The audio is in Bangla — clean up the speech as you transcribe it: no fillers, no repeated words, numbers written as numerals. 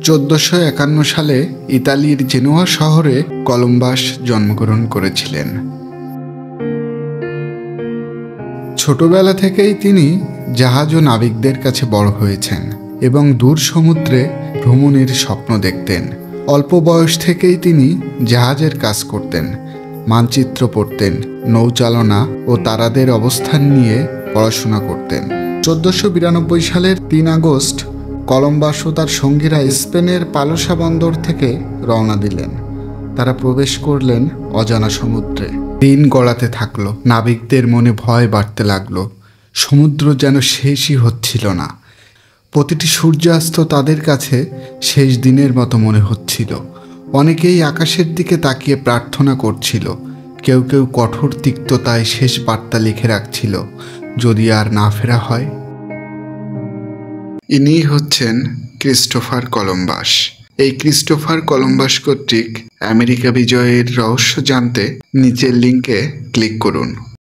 1451 সালে ইতালির জেনোয়া শহরে কলম্বাস জন্মগ্রহণ করেছিলেন। ছোটবেলা থেকেই তিনি জাহাজ ও নাবিকদের কাছে বড় হয়েছেন এবং দূর সমুদ্রে ভ্রমণের স্বপ্ন দেখতেন। অল্প বয়স থেকেই তিনি জাহাজের কাজ করতেন, মানচিত্র পড়তেন, নৌচালনা ও তারাদের অবস্থান নিয়ে পড়াশোনা করতেন। 1492 সালের 3 আগস্ট কলম্বাস ও তার সঙ্গীরা স্পেনের পালোসা বন্দর থেকে রওনা দিলেন। তারা প্রবেশ করলেন অজানা সমুদ্রে। দিন গড়াতে থাকলো, নাবিকদের মনে ভয় বাড়তে লাগলো। সমুদ্র যেন শেষই হচ্ছিল না। প্রতিটি সূর্যাস্ত তাদের কাছে শেষ দিনের মতো মনে হচ্ছিল। অনেকেই আকাশের দিকে তাকিয়ে প্রার্থনা করছিল, কেউ কেউ কঠোর তিক্ততায় শেষ বার্তা লিখে রাখছিল, যদি আর না ফেরা হয়। ইনি হচ্ছেন ক্রিস্টোফার কলম্বাস। এই ক্রিস্টোফার কলম্বাস কর্তৃক আমেরিকা বিজয়ের রহস্য জানতে নিচের লিঙ্কে ক্লিক করুন।